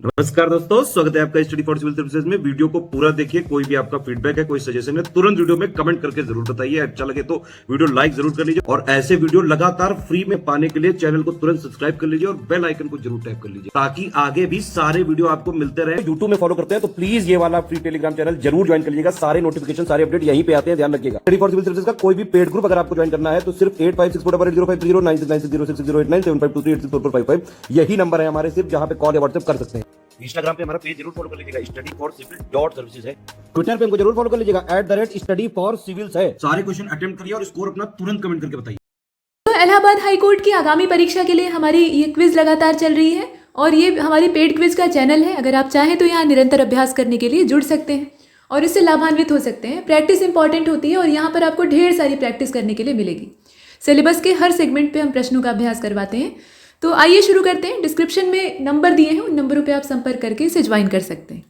नमस्कार दोस्तों, स्वागत है आपका स्टडी फॉर सिविल सर्विसेज में। वीडियो को पूरा देखिए। कोई भी आपका फीडबैक है, कोई सजेशन है, तुरंत वीडियो में कमेंट करके जरूर बताइए। अच्छा लगे तो वीडियो लाइक जरूर कर लीजिए और ऐसे वीडियो लगातार फ्री में पाने के लिए चैनल को तुरंत सब्सक्राइब कर लीजिए और बेल आइकन को जरूर टैप कर लीजिए ताकि आगे भी सारे वीडियो आपको मिलते रहे। यूट्यूब में फॉलो करते हैं तो प्लीज ये वाला फ्री टेलीग्राम चैनल जरूर ज्वाइन कर लीजिएगा। सारे नोटिफिकेशन, सारे अपडेट यहीं पे आते हैं, ध्यान रखिएगा। स्टडी फॉर सिविल सर्विसेज का कोई भी पेड ग्रुप अगर आपको ज्वाइन करना है तो सिर्फ 856480560660897523864455 यही नंबर है हमारे, सिर्फ जहां पे कॉल या व्हाट्सएप कर सकते हैं। इंस्टाग्राम पे हमारा पेज जरूर फॉलो कर लीजिएगा, studyforcivil.services है। ट्विटर पे हमको जरूर फॉलो कर लीजिएगा, @studyforcivils है। सारे क्वेश्चन अटेम्प्ट करिए और स्कोर अपना तुरंत कमेंट करके बताइए। तो इलाहाबाद हाईकोर्ट की आगामी परीक्षा के लिए हमारी ये क्विज लगातार चल रही है और ये हमारी पेड क्विज का चैनल है। अगर आप चाहें तो यहाँ निरंतर अभ्यास करने के लिए जुड़ सकते हैं और इससे लाभान्वित हो सकते हैं। प्रैक्टिस इंपॉर्टेंट होती है और यहाँ पर आपको ढेर सारी प्रैक्टिस करने के लिए मिलेगी। सिलेबस के हर सेगमेंट पे हम प्रश्नों का अभ्यास करवाते हैं। तो आइए शुरू करते हैं। डिस्क्रिप्शन में नंबर दिए हैं, उन नंबरों पे आप संपर्क करके इसे ज्वाइन कर सकते हैं।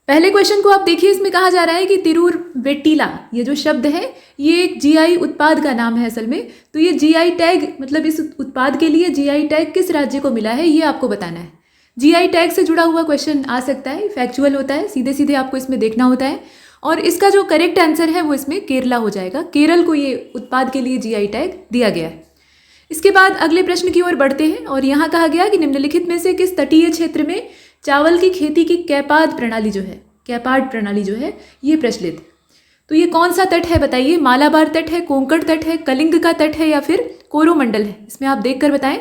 पहले क्वेश्चन को आप देखिए, इसमें कहा जा रहा है कि तिरूर वेट्टिला, ये जो शब्द है ये एक जीआई उत्पाद का नाम है असल में। तो ये जीआई टैग, मतलब इस उत्पाद के लिए जीआई टैग किस राज्य को मिला है ये आपको बताना है। जीआई टैग से जुड़ा हुआ क्वेश्चन आ सकता है, फैक्चुअल होता है, सीधे सीधे आपको इसमें देखना होता है और इसका जो करेक्ट आंसर है वो इसमें केरला हो जाएगा। केरल को ये उत्पाद के लिए जीआई टैग दिया गया है। इसके बाद अगले प्रश्न की ओर बढ़ते हैं और यहाँ कहा गया कि निम्नलिखित में से किस तटीय क्षेत्र में चावल की खेती की कैपाड प्रणाली जो है ये प्रचलित। तो ये कौन सा तट है बताइए? मालाबार तट है, कोंकण तट है, कलिंग का तट है या फिर कोरोमंडल है? इसमें आप देखकर बताएं।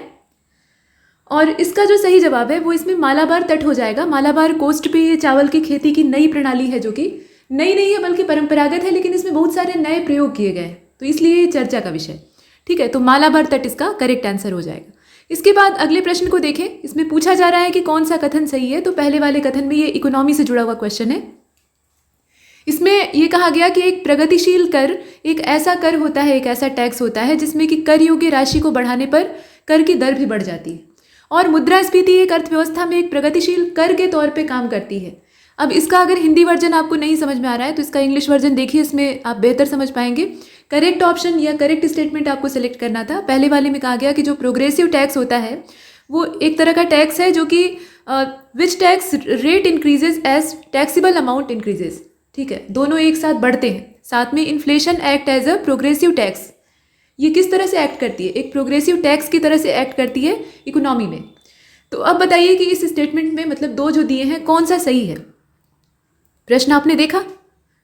और इसका जो सही जवाब है वो इसमें मालाबार तट हो जाएगा। मालाबार कोस्ट पे ये चावल की खेती की नई प्रणाली है, जो कि नई नहीं है बल्कि परंपरागत है, लेकिन इसमें बहुत सारे नए प्रयोग किए गए, तो इसलिए ये चर्चा का विषय। ठीक है, तो मालाबार तट इसका करेक्ट आंसर हो जाएगा। इसके बाद अगले प्रश्न को देखें। इसमें पूछा जा रहा है कि कौन सा कथन सही है। तो पहले वाले कथन में ये इकोनॉमी से जुड़ा हुआ क्वेश्चन है। इसमें ये कहा गया कि एक प्रगतिशील कर एक ऐसा कर होता है, एक ऐसा टैक्स होता है जिसमें कि कर योग्य राशि को बढ़ाने पर कर की दर भी बढ़ जाती है और मुद्रास्फीति एक अर्थव्यवस्था में एक प्रगतिशील कर के तौर पे काम करती है। अब इसका अगर हिंदी वर्जन आपको नहीं समझ में आ रहा है तो इसका इंग्लिश वर्जन देखिए, इसमें आप बेहतर समझ पाएंगे। करेक्ट ऑप्शन या करेक्ट स्टेटमेंट आपको सेलेक्ट करना था। पहले वाले में कहा गया कि जो प्रोग्रेसिव टैक्स होता है वो एक तरह का टैक्स है जो कि which tax rate increases as taxable amount increases. ठीक है, दोनों एक साथ बढ़ते हैं। साथ में inflation act as a progressive tax. ये किस तरह से एक्ट करती है? एक प्रोग्रेसिव टैक्स की तरह से एक्ट करती है इकोनॉमी में। तो अब बताइए कि इस स्टेटमेंट में मतलब दो जो दिए हैं कौन सा सही है? प्रश्न आपने देखा,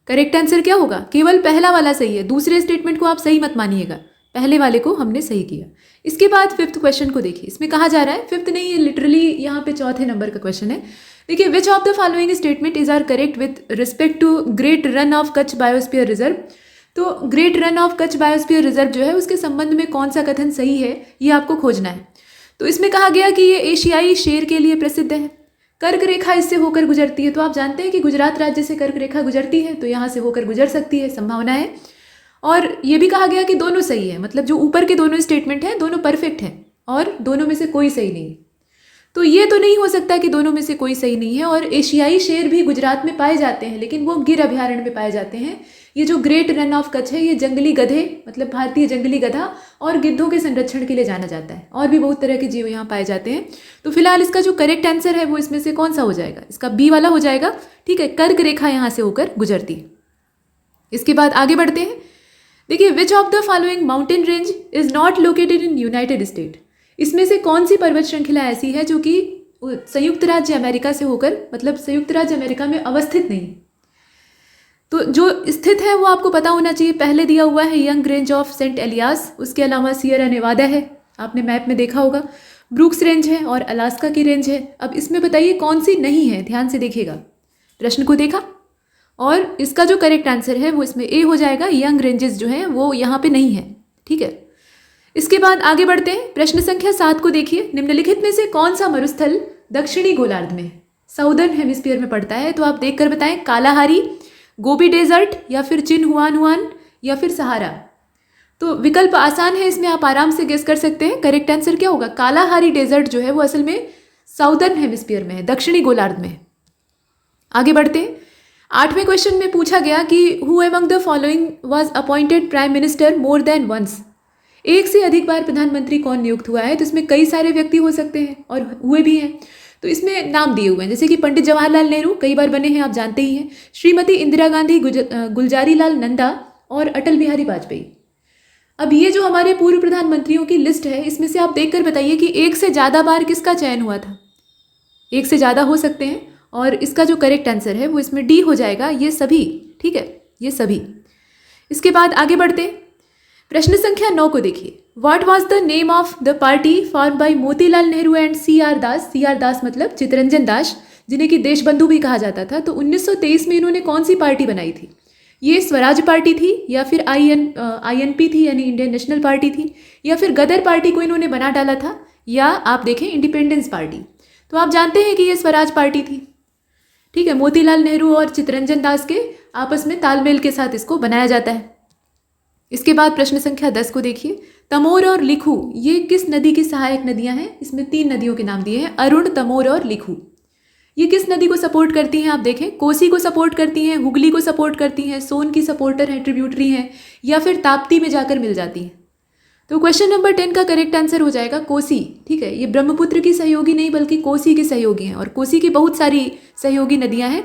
करेक्ट आंसर क्या होगा? केवल पहला वाला सही है, दूसरे स्टेटमेंट को आप सही मत मानिएगा, पहले वाले को हमने सही किया। इसके बाद फिफ्थ क्वेश्चन को देखिए। इसमें कहा जा रहा है, फिफ्थ नहीं, ये लिटरली यहाँ पे चौथे नंबर का क्वेश्चन है। देखिए, which of the following statement is are correct with respect to great Rann of Kutch biosphere reserve. तो great Rann of Kutch biosphere reserve जो है उसके संबंध में कौन सा कथन सही है ये आपको खोजना है। तो इसमें कहा गया कि ये एशियाई शेर के लिए प्रसिद्ध है, कर्क रेखा इससे होकर गुजरती है। तो आप जानते हैं कि गुजरात राज्य से कर्क रेखा गुजरती है, तो यहाँ से होकर गुजर सकती है, संभावना है। और ये भी कहा गया कि दोनों सही है, मतलब जो ऊपर के दोनों स्टेटमेंट हैं दोनों परफेक्ट हैं और दोनों में से कोई सही नहीं है। तो ये तो नहीं हो सकता कि दोनों में से कोई सही नहीं है। और एशियाई शेर भी गुजरात में पाए जाते हैं, लेकिन वो गिर अभयारण्य में पाए जाते हैं। ये जो ग्रेट रन ऑफ कच्छ है ये जंगली गधे, मतलब भारतीय जंगली गधा और गिद्धों के संरक्षण के लिए जाना जाता है। और भी बहुत तरह के जीव यहाँ पाए जाते हैं। तो फिलहाल इसका जो करेक्ट आंसर है वो इसमें से कौन सा हो जाएगा? इसका बी वाला हो जाएगा। ठीक है, कर्क रेखा यहाँ से होकर गुजरती है। इसके बाद आगे बढ़ते हैं। देखिए, which of the following mountain range is not located in United state. इसमें से कौन सी पर्वत श्रृंखला ऐसी है जो कि संयुक्त राज्य अमेरिका से होकर, मतलब संयुक्त राज्य अमेरिका में अवस्थित नहीं। तो जो स्थित है वो आपको पता होना चाहिए। पहले दिया हुआ है young range of Saint Elias, उसके अलावा सियरा नेवादा है, आपने मैप में देखा होगा, ब्रूक्स रेंज है और अलास्का की रेंज है। अब इसमें बताइए कौन सी नहीं है, ध्यान से देखिएगा। प्रश्न को देखा और इसका जो करेक्ट आंसर है वो इसमें ए हो जाएगा। यंग रेंजेस जो है वो यहाँ पे नहीं है। ठीक है, इसके बाद आगे बढ़ते हैं। प्रश्न संख्या 7 को देखिए। निम्नलिखित में से कौन सा मरुस्थल दक्षिणी गोलार्ध में, साउदर्न हेमिस्फीयर में पड़ता है? तो आप देखकर बताएं, कालाहारी, गोबी डेजर्ट या फिर चिनहुआनुआन या फिर सहारा। तो विकल्प आसान है, इसमें आप आराम से गेस कर सकते हैं। करेक्ट आंसर क्या होगा? कालाहारी डेजर्ट जो है वो असल में साउदर्न हेमिस्फीयर में है, दक्षिणी गोलार्ध में। आगे बढ़ते हैं। 8वें क्वेश्चन में पूछा गया कि who among the following was appointed prime minister more than once. एक से अधिक बार प्रधानमंत्री कौन नियुक्त हुआ है? तो इसमें कई सारे व्यक्ति हो सकते हैं और हुए भी हैं। तो इसमें नाम दिए हुए हैं, जैसे कि पंडित जवाहरलाल नेहरू कई बार बने हैं, आप जानते ही हैं, श्रीमती इंदिरा गांधी, गुलजारी लाल नंदा और अटल बिहारी वाजपेयी। अब ये जो हमारे पूर्व प्रधानमंत्रियों की लिस्ट है, इसमें से आप देखकर बताइए कि एक से ज़्यादा बार किसका चयन हुआ था। एक से ज़्यादा हो सकते हैं, और इसका जो करेक्ट आंसर है वो इसमें डी हो जाएगा, ये सभी। ठीक है, ये सभी। इसके बाद आगे बढ़ते हैं, प्रश्न संख्या 9 को देखिए। What was the name of the party form by Motilal Nehru and CR Das. CR दास मतलब चित्तरंजन दास, जिन्हें कि देशबंधु भी कहा जाता था। तो 1923 में इन्होंने कौन सी पार्टी बनाई थी? ये स्वराज पार्टी थी, या फिर INP थी यानी इंडियन नेशनल पार्टी थी, या फिर गदर पार्टी को इन्होंने बना डाला था, या आप देखें इंडिपेंडेंस पार्टी। तो आप जानते हैं कि ये स्वराज पार्टी थी। ठीक है, मोतीलाल नेहरू और चित्तरंजन दास के आपस में तालमेल के साथ इसको बनाया जाता है। इसके बाद प्रश्न संख्या 10 को देखिए। तमोर और लिखू ये किस नदी की सहायक नदियां हैं? इसमें 3 नदियों के नाम दिए हैं, अरुण, तमोर और लिखू। ये किस नदी को सपोर्ट करती हैं? आप देखें, कोसी को सपोर्ट करती हैं, हुगली को सपोर्ट करती हैं, सोन की सपोर्टर हैं, ट्रिब्यूटरी हैं, या फिर ताप्ती में जाकर मिल जाती हैं। तो क्वेश्चन नंबर 10 का करेक्ट आंसर हो जाएगा कोसी। ठीक है, ये ब्रह्मपुत्र की सहयोगी नहीं बल्कि कोसी की सहयोगी हैं, और कोसी की बहुत सारी सहयोगी नदियां हैं,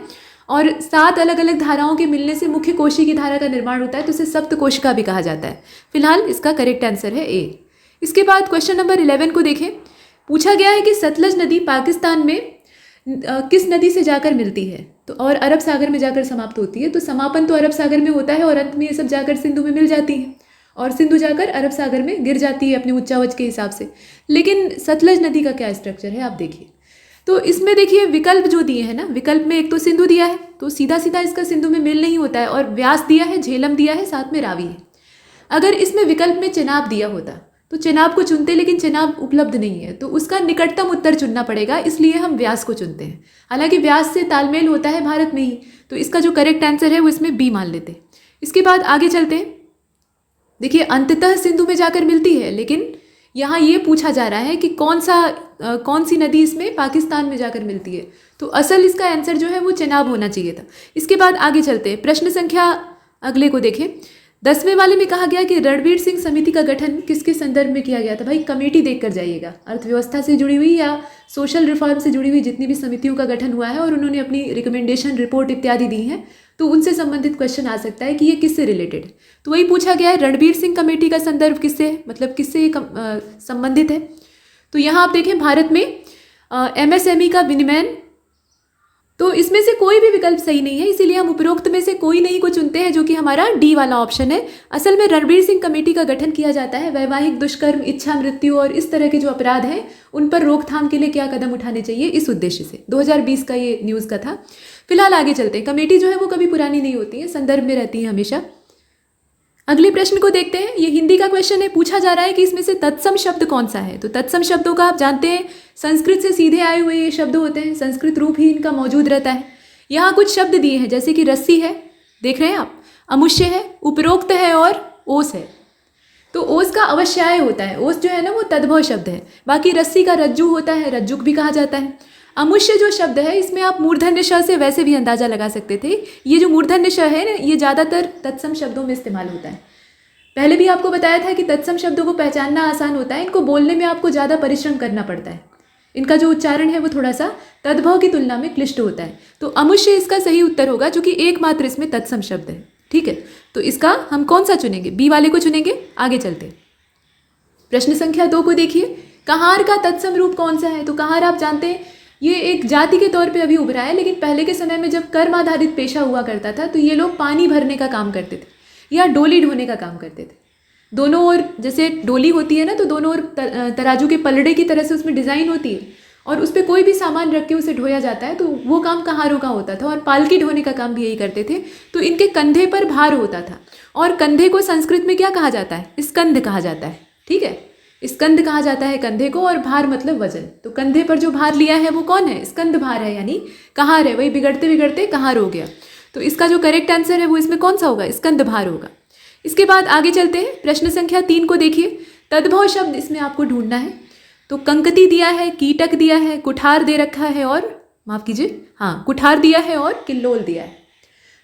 और 7 अलग अलग धाराओं के मिलने से मुख्य कोशी की धारा का निर्माण होता है, तो इसे सप्तकोशिका भी कहा जाता है। फिलहाल इसका करेक्ट आंसर है ए। इसके बाद क्वेश्चन नंबर 11 को देखें। पूछा गया है कि सतलज नदी पाकिस्तान में किस नदी से जाकर मिलती है तो और अरब सागर में जाकर समाप्त होती है। तो समापन तो अरब सागर में होता है, और अंत में ये सब जाकर सिंधु में मिल जाती हैं, और सिंधु जाकर अरब सागर में गिर जाती है अपने उच्चावच के हिसाब से। लेकिन सतलज नदी का क्या स्ट्रक्चर है आप देखिए। तो इसमें देखिए विकल्प जो दिए हैं ना, विकल्प में एक तो सिंधु दिया है, तो सीधा सीधा इसका सिंधु में मेल नहीं होता है, और व्यास दिया है, झेलम दिया है, साथ में रावी है। अगर इसमें विकल्प में चेनाब दिया होता तो चेनाब को चुनते, लेकिन चेनाब उपलब्ध नहीं है, तो उसका निकटतम उत्तर चुनना पड़ेगा, इसलिए हम व्यास को चुनते हैं। हालांकि व्यास से तालमेल होता है भारत में ही, तो इसका जो करेक्ट आंसर है वो इसमें बी मान लेते हैं। इसके बाद आगे चलते हैं। देखिए अंततः सिंधु में जाकर मिलती है, लेकिन यहाँ ये पूछा जा रहा है कि कौन सी नदी इसमें पाकिस्तान में जाकर मिलती है, तो असल इसका आंसर जो है वो चेनाब होना चाहिए था। इसके बाद आगे चलते हैं, प्रश्न संख्या अगले को देखें। 10वें वाले में कहा गया कि रणबीर सिंह समिति का गठन किसके संदर्भ में किया गया था? भाई कमेटी देख कर जाइएगा, अर्थव्यवस्था से जुड़ी हुई या सोशल रिफॉर्म से जुड़ी हुई जितनी भी समितियों का गठन हुआ है और उन्होंने अपनी रिकमेंडेशन रिपोर्ट इत्यादि दी हैं, तो उनसे संबंधित क्वेश्चन आ सकता है कि ये किससे रिलेटेड है। तो वही पूछा गया है, रणबीर सिंह कमेटी का संदर्भ किससे है, मतलब किससे ये संबंधित है। तो यहाँ आप देखें भारत में MSME का विनियमन, तो इसमें से कोई भी विकल्प सही नहीं है, इसीलिए हम उपरोक्त में से कोई नहीं को चुनते हैं, जो कि हमारा डी वाला ऑप्शन है। असल में रणबीर सिंह कमेटी का गठन किया जाता है वैवाहिक दुष्कर्म, इच्छा मृत्यु और इस तरह के जो अपराध हैं उन पर रोकथाम के लिए क्या कदम उठाने चाहिए, इस उद्देश्य से। 2020 का ये न्यूज़ का था। फिलहाल आगे चलते हैं। कमेटी जो है वो कभी पुरानी नहीं होती है, संदर्भ में रहती है हमेशा। अगले प्रश्न को देखते हैं। ये हिंदी का क्वेश्चन है। पूछा जा रहा है कि इसमें से तत्सम शब्द कौन सा है। तो तत्सम शब्दों का आप जानते हैं संस्कृत से सीधे आए हुए ये शब्द होते हैं, संस्कृत रूप ही इनका मौजूद रहता है। यहाँ कुछ शब्द दिए हैं, जैसे कि रस्सी है, देख रहे हैं आप, अमुष्य है, उपरोक्त है और ओस है। तो ओस का अवश्याय होता है, ओस जो है ना वो तद्भव शब्द है। बाकी रस्सी का रज्जु होता है, रज्जुक भी कहा जाता है। अमुष्य जो शब्द है इसमें आप मूर्धन्य श से वैसे भी अंदाजा लगा सकते थे। ये जो मूर्धन्य श है ना, ये ज़्यादातर तत्सम शब्दों में इस्तेमाल होता है। पहले भी आपको बताया था कि तत्सम शब्दों को पहचानना आसान होता है, इनको बोलने में आपको ज़्यादा परिश्रम करना पड़ता है। इनका जो उच्चारण है वो थोड़ा सा तद्भव की तुलना में क्लिष्ट होता है। तो अमुष्य इसका सही उत्तर होगा, जो कि एकमात्र इसमें तत्सम शब्द है। ठीक है, तो इसका हम कौन सा चुनेंगे? बी वाले को चुनेंगे। आगे चलते प्रश्न संख्या 2 को देखिए। कहार का तत्सम रूप कौन सा है? तो कहार आप जानते हैं ये एक जाति के तौर पे अभी उभरा है, लेकिन पहले के समय में जब कर्म आधारित पेशा हुआ करता था तो ये लोग पानी भरने का काम करते थे या डोली ढोने का काम करते थे। दोनों ओर जैसे डोली होती है ना, तो दोनों ओर तराजू के पलड़े की तरह से उसमें डिज़ाइन होती है और उस पर कोई भी सामान रख के उसे ढोया जाता है, तो वो काम कहारों का होता था। और पालकी ढोने का काम भी यही करते थे। तो इनके कंधे पर भार होता था, और कंधे को संस्कृत में क्या कहा जाता है? स्कंध कहा जाता है। ठीक है, स्कंद कहा जाता है कंधे को, और भार मतलब वजन। तो कंधे पर जो भार लिया है वो कौन है? स्कंद भार है, यानी कहार है। वही बिगड़ते बिगड़ते कहार हो गया। तो इसका जो करेक्ट आंसर है वो इसमें कौन सा होगा? स्कंद भार होगा। इसके बाद आगे चलते हैं। प्रश्न संख्या 3 को देखिए। तद्भव शब्द इसमें आपको ढूंढना है। तो कंकती दिया है, कीटक दिया है, कुठार दे रखा है, और माफ कीजिए, हाँ, कुठार दिया है और किल्लोल दिया है।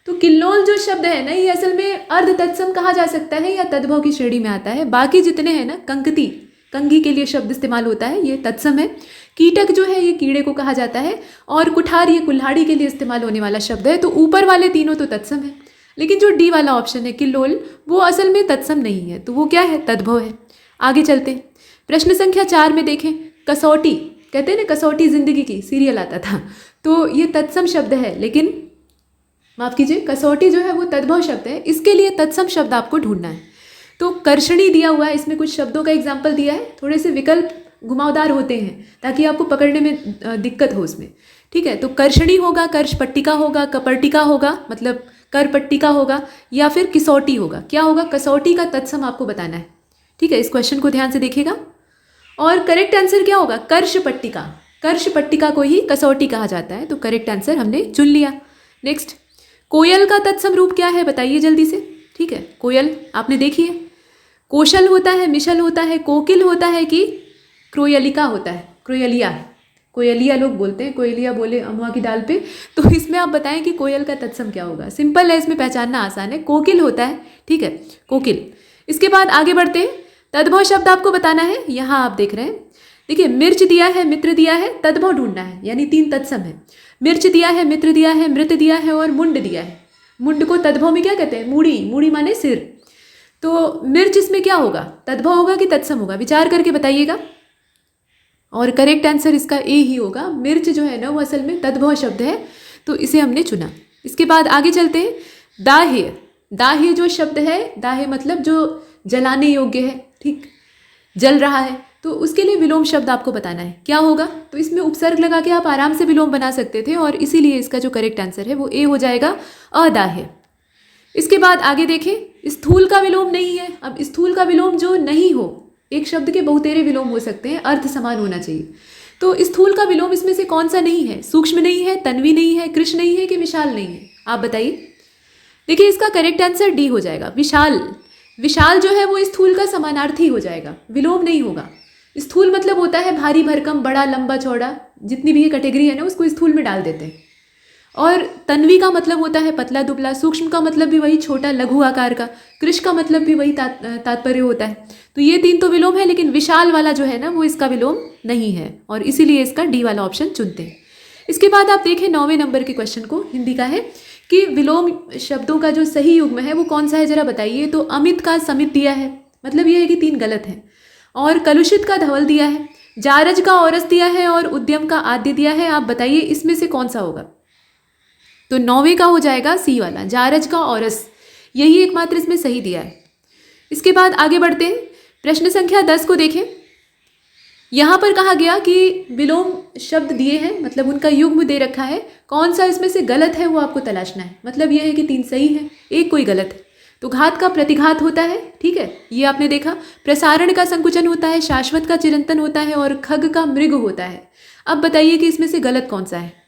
तो किल्लोल जो शब्द है ना, ये असल में अर्ध तत्सम कहा जा सकता है या तद्भव की श्रेणी में आता है। बाकी जितने हैं ना, कंकती, कंघी के लिए शब्द इस्तेमाल होता है, ये तत्सम है। कीटक जो है ये कीड़े को कहा जाता है, और कुठार ये कुल्हाड़ी के लिए इस्तेमाल होने वाला शब्द है। तो ऊपर वाले तीनों तो तत्सम है, लेकिन जो डी वाला ऑप्शन है किल्लोल, वो असल में तत्सम नहीं है, तो वो क्या है, तद्भव है। आगे चलते हैं, प्रश्न संख्या 4 में देखें, कसौटी, कहते हैं ना कसौटी जिंदगी की, सीरियल आता था, तो ये तत्सम शब्द है, लेकिन माफ कीजिए, कसौटी जो है वो तद्भव शब्द है, इसके लिए तत्सम शब्द आपको ढूंढना है। तो कर्षणी दिया हुआ है, इसमें कुछ शब्दों का एग्जाम्पल दिया है, थोड़े से विकल्प घुमावदार होते हैं ताकि आपको पकड़ने में दिक्कत हो उसमें, ठीक है। तो कर्षणी होगा, कर्ष पट्टिका होगा, कपर्टिका होगा, मतलब कर पट्टिका होगा, या फिर किसौटी होगा। क्या होगा, कसौटी का तत्सम आपको बताना है, ठीक है। इस क्वेश्चन को ध्यान से देखिएगा, और करेक्ट आंसर क्या होगा, कर्ष पट्टिका। कर्ष पट्टिका को ही कसौटी कहा जाता है, तो करेक्ट आंसर हमने चुन लिया। नेक्स्ट, कोयल का तत्सम रूप क्या है, बताइए जल्दी से, ठीक है। कोयल आपने देखी है, कोशल होता है, मिशल होता है, कोकिल होता है कि क्रोयलिका होता है, क्रोयलिया, कोयलिया लोग बोलते हैं, कोयलिया बोले अमुआ की दाल पे। तो इसमें आप बताएं कि कोयल का तत्सम क्या होगा। सिंपल है, इसमें पहचानना आसान है, कोकिल होता है, ठीक है, कोकिल। इसके बाद आगे बढ़ते हैं, तद्भव शब्द आपको बताना है। यहाँ आप देख रहे हैं, देखिए मिर्च दिया है, मित्र दिया है, तद्भव ढूंढना है, यानी 3 तत्सम है। मिर्च दिया है, मित्र दिया है, मृत दिया है, और मुंड दिया है। मुंड को तद्भव में क्या कहते हैं, मूड़ी, मूड़ी माने सिर। तो मिर्च इसमें क्या होगा, तद्भव होगा कि तत्सम होगा, विचार करके बताइएगा। और करेक्ट आंसर इसका ए ही होगा, मिर्च जो है ना वो असल में तद्भव शब्द है, तो इसे हमने चुना। इसके बाद आगे चलते हैं, दाह्य। दाह्य जो शब्द है, दाह्य मतलब जो जलाने योग्य है, ठीक, जल रहा है, तो उसके लिए विलोम शब्द आपको बताना है, क्या होगा। तो इसमें उपसर्ग लगा के आप आराम से विलोम बना सकते थे, और इसीलिए इसका जो करेक्ट आंसर है वो ए हो जाएगा, अदाह्य। इसके बाद आगे देखें, स्थूल का विलोम नहीं है। अब स्थूल का विलोम जो नहीं हो, एक शब्द के बहुतेरे विलोम हो सकते हैं, अर्थ समान होना चाहिए। तो स्थूल का विलोम इसमें से कौन सा नहीं है, सूक्ष्म नहीं है, तन्वी नहीं है, कृष्ण नहीं है, कि विशाल नहीं है, आप बताइए। देखिए इसका करेक्ट आंसर डी हो जाएगा, विशाल। विशाल जो है वो स्थूल का समानार्थी हो जाएगा, विलोम नहीं होगा। स्थूल मतलब होता है भारी भरकम, बड़ा, लंबा, चौड़ा, जितनी भी ये कैटेगरी है ना उसको स्थूल में डाल देते हैं। और तन्वी का मतलब होता है पतला दुबला, सूक्ष्म का मतलब भी वही छोटा लघु आकार का, कृष्ण का मतलब भी वही तात्पर्य होता है। तो ये 3 तो विलोम है, लेकिन विशाल वाला जो है ना वो इसका विलोम नहीं है, और इसीलिए इसका डी वाला ऑप्शन चुनते हैं। इसके बाद आप देखें 9वें नंबर के क्वेश्चन को, हिंदी का है, कि विलोम शब्दों का जो सही युग्म है वो कौन सा है, जरा बताइए। तो अमित का समित दिया है, मतलब ये है कि 3 गलत है, और कलुषित का धवल दिया है, जारज का औरस दिया है, और उद्यम का आद्य दिया है। आप बताइए इसमें से कौन सा होगा। तो 9वें का हो जाएगा सी वाला, जारज का औरस, यही एकमात्र इसमें सही दिया है। इसके बाद आगे बढ़ते हैं, प्रश्न संख्या 10 को देखें। यहाँ पर कहा गया कि विलोम शब्द दिए हैं, मतलब उनका युग्म दे रखा है, कौन सा इसमें से गलत है वो आपको तलाशना है। मतलब यह है कि 3 सही है, एक कोई गलत है। तो घात का प्रतिघात होता है, ठीक है, ये आपने देखा। प्रसारण का संकुचन होता है, शाश्वत का चिरंतन होता है, और खग का मृग होता है। अब बताइए कि इसमें से गलत कौन सा है।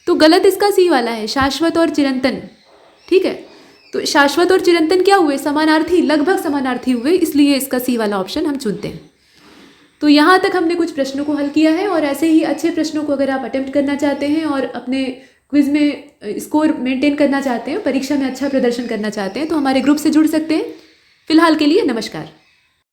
तो गलत इसका सी वाला है, शाश्वत और चिरंतन, ठीक है। तो शाश्वत और चिरंतन क्या हुए, समानार्थी, लगभग समानार्थी हुए, इसलिए इसका सी वाला ऑप्शन हम चुनते हैं। तो यहाँ तक हमने कुछ प्रश्नों को हल किया है, और ऐसे ही अच्छे प्रश्नों को अगर आप अटेम्प्ट करना चाहते हैं और अपने क्विज में स्कोर मेंटेन करना चाहते हैं, परीक्षा में अच्छा प्रदर्शन करना चाहते हैं, तो हमारे ग्रुप से जुड़ सकते हैं। फिलहाल के लिए नमस्कार।